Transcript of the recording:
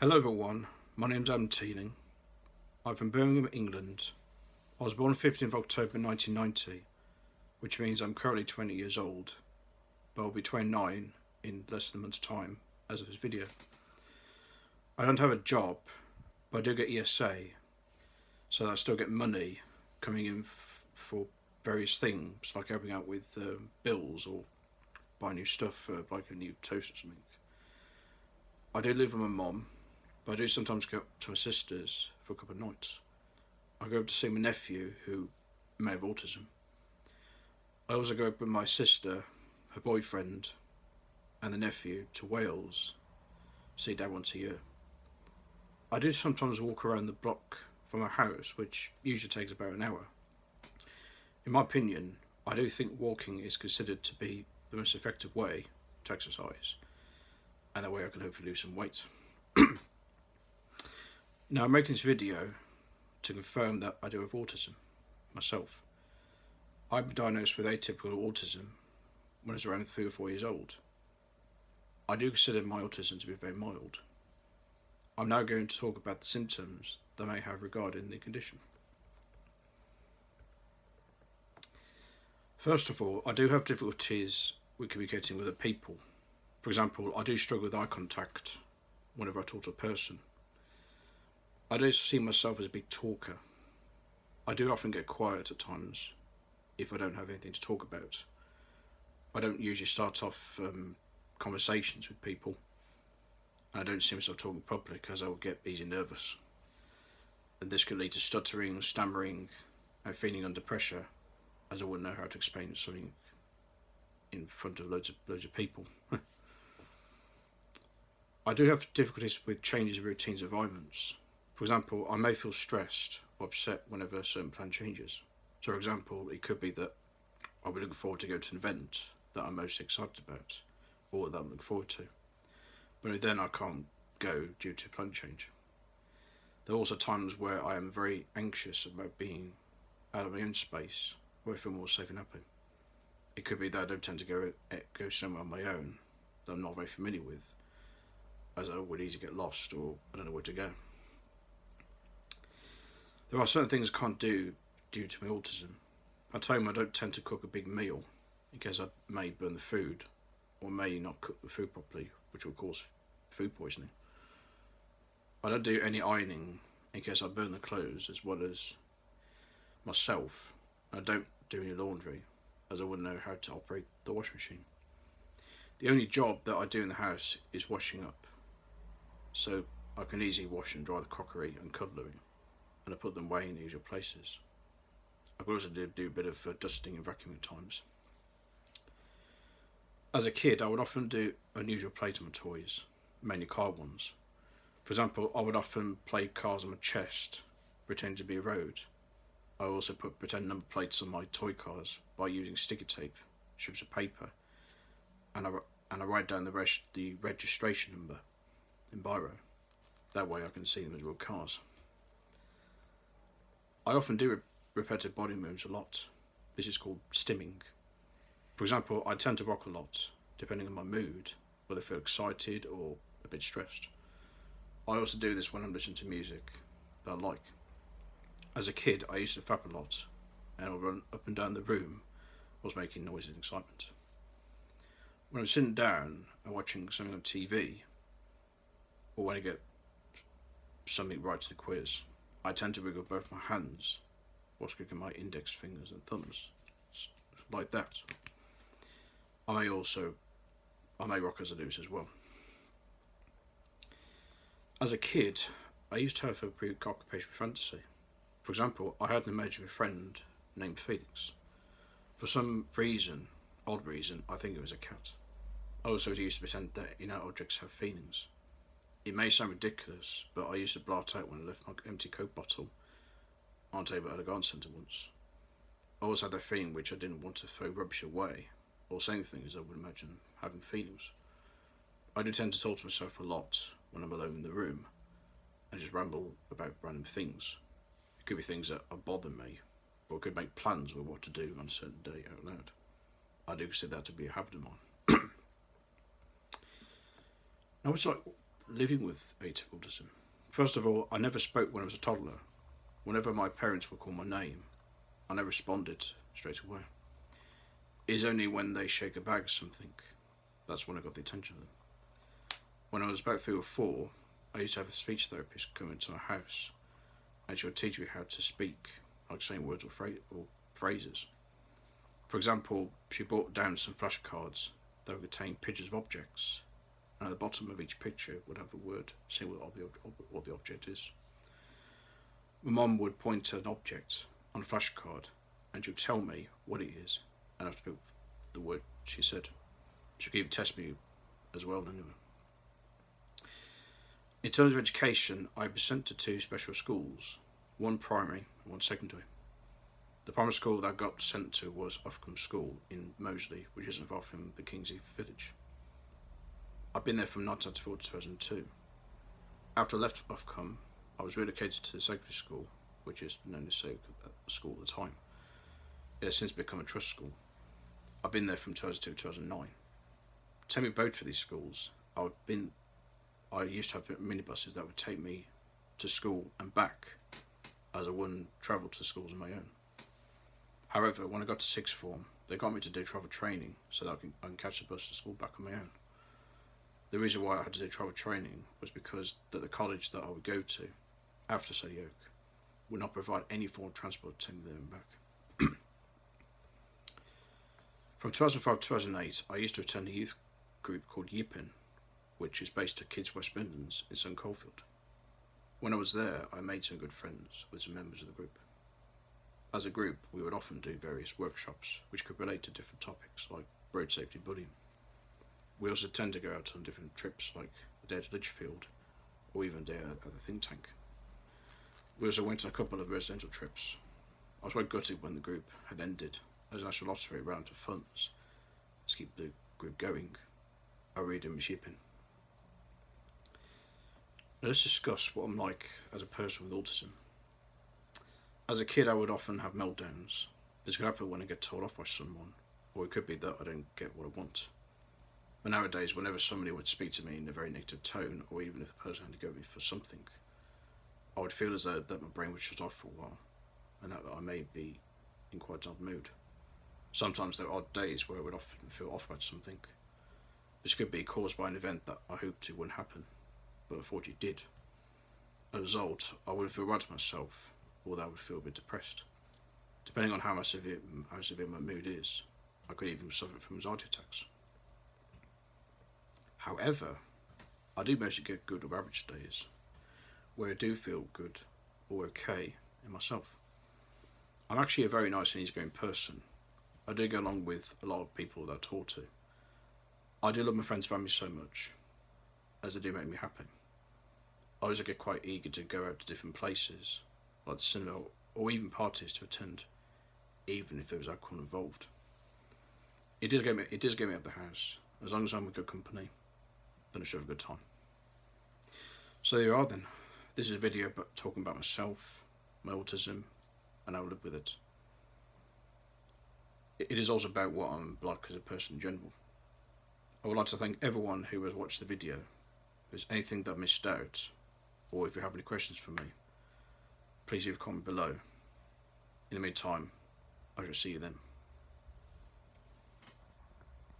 Hello everyone, my name's Adam Teeling. I'm from Birmingham, England. I was born 15th October 1990, which means I'm currently 20 years old, but I'll be 29 in less than a month's time as of this video. I don't have a job, but I do get ESA, so that I still get money coming in for various things, like helping out with bills or buy new stuff, like a new toast or something. I do live with my mum, but I do sometimes go up to my sister's for a couple of nights. I go up to see my nephew, who may have autism. I also go up with my sister, her boyfriend, and the nephew to Wales to see Dad once a year. I do sometimes walk around the block from our house, which usually takes about an hour. In my opinion, I do think walking is considered to be the most effective way to exercise, and that way I can hopefully lose some weight. Now I'm making this video to confirm that I do have autism myself. I've been diagnosed with atypical autism when I was around 3 or 4 years old. I do consider my autism to be very mild. I'm now going to talk about the symptoms that I may have regarding the condition. First of all, I do have difficulties with communicating with other people. For example, I do struggle with eye contact whenever I talk to a person. I do see myself as a big talker. I do often get quiet at times if I don't have anything to talk about. I don't usually start off conversations with people. I don't see myself talking in public as I will get easily nervous. And this could lead to stuttering, stammering, and feeling under pressure, as I wouldn't know how to explain something in front of loads of people. I do have difficulties with changes in routines and environments. For example, I may feel stressed or upset whenever a certain plan changes. So for example, it could be that I'll be looking forward to go to an event that I'm most excited about, or that I'm looking forward to. But then I can't go due to plan change. There are also times where I am very anxious about being out of my own space, where I feel more safe and happy. It could be that I don't tend to go somewhere on my own that I'm not very familiar with, as I would easily get lost or I don't know where to go. There are certain things I can't do due to my autism. At home I don't tend to cook a big meal in case I may burn the food or may not cook the food properly, which will cause food poisoning. I don't do any ironing in case I burn the clothes as well as myself. I don't do any laundry as I wouldn't know how to operate the washing machine. The only job that I do in the house is washing up, so I can easily wash and dry the crockery and cutlery, and I put them away in the usual places. I could also do a bit of dusting and vacuuming at times. As a kid, I would often do unusual plays on my toys, mainly car ones. For example, I would often play cars on my chest, pretending to be a road. I also put pretend number plates on my toy cars by using sticky tape, strips of paper, and I write down the registration number in biro. That way I can see them as real cars. I often do repetitive body movements a lot. This is called stimming. For example, I tend to rock a lot, depending on my mood, whether I feel excited or a bit stressed. I also do this when I'm listening to music that I like. As a kid, I used to flap a lot, and I would run up and down the room whilst making noise and excitement. When I'm sitting down and watching something on TV, or when I get something right in a quiz, I tend to wiggle both my hands whilst clicking my index fingers and thumbs, like that. I may rock as I do this as well. As a kid, I used to have a preoccupation with fantasy. For example, I had an imaginary friend named Felix. For some reason, odd reason, I think it was a cat. I also used to pretend that inanimate objects have feelings. It may sound ridiculous, but I used to blart out when I left my empty Coke bottle on a table at a garden centre once. I always had that feeling which I didn't want to throw rubbish away, or saying things I would imagine having feelings. I do tend to talk to myself a lot when I'm alone in the room, and just ramble about random things. It could be things that are bothering me, or could make plans with what to do on a certain day out loud. I do consider that to be a habit of mine. Now, living with autism. First of all, I never spoke when I was a toddler. Whenever my parents would call my name, I never responded straight away. It's only when they shake a bag or something, that's when I got the attention of them. When I was about 3 or 4, I used to have a speech therapist come into our house, and she would teach me how to speak, like saying words or phrases. For example, she brought down some flashcards that would contain pictures of objects, and at the bottom of each picture would have a word saying what the object is. My mum would point to an object on a flashcard, and she would tell me what it is, and I have to put the word she said. She could even test me as well anyway. In terms of education, I was sent to 2 special schools, one primary and one secondary. The primary school that I got sent to was Ofcombe School in Moseley, which isn't far from the King's Heath village. I've been there from 1994 to 2002. After I left Ofcombe, I was relocated to the secondary school, which is known as school at the time. It has since become a trust school. I've been there from 2002 to 2009. To me both for these schools, I used to have minibuses that would take me to school and back, as I wouldn't travel to the schools on my own. However, when I got to 6th form, they got me to do travel training so that I can catch the bus to school back on my own. The reason why I had to do travel training was because the college that I would go to after Sadie Oak would not provide any form of transport to take me there and back. From 2005 to 2008, I used to attend a youth group called Yippin, which is based at Kids West Midlands in St Coldfield. When I was there, I made some good friends with some members of the group. As a group, we would often do various workshops which could relate to different topics like road safety and bullying. We also tend to go out on different trips like a day at Lichfield or even a day at the think tank. We also went on a couple of residential trips. I was quite gutted when the group had ended, as a national lottery ran out of funds to keep the group going. I really did miss Yippin. Now let's discuss what I'm like as a person with autism. As a kid, I would often have meltdowns. This could happen when I get told off by someone, or it could be that I don't get what I want. But nowadays, whenever somebody would speak to me in a very negative tone, or even if the person had to go at me for something, I would feel as though that my brain would shut off for a while, and that I may be in quite an odd mood. Sometimes there are odd days where I would often feel off about something. This could be caused by an event that I hoped it wouldn't happen, but unfortunately it did. As a result, I wouldn't feel right to myself, or that I would feel a bit depressed. Depending on how severe my mood is, I could even suffer from anxiety attacks. However, I do mostly get good or average days, where I do feel good or okay in myself. I'm actually a very nice and easygoing person. I do get along with a lot of people that I talk to. I do love my friends and family so much, as they do make me happy. I also get quite eager to go out to different places, like the cinema, or even parties to attend, even if there was alcohol involved. It does get me out of the house. As long as I'm with good company, then I should have a good time. So there you are then. This is a video talking about myself, my autism, and how I live with it. It is also about what I'm like as a person in general. I would like to thank everyone who has watched the video. If there's anything that I missed out, or if you have any questions for me, please leave a comment below. In the meantime, I shall see you then.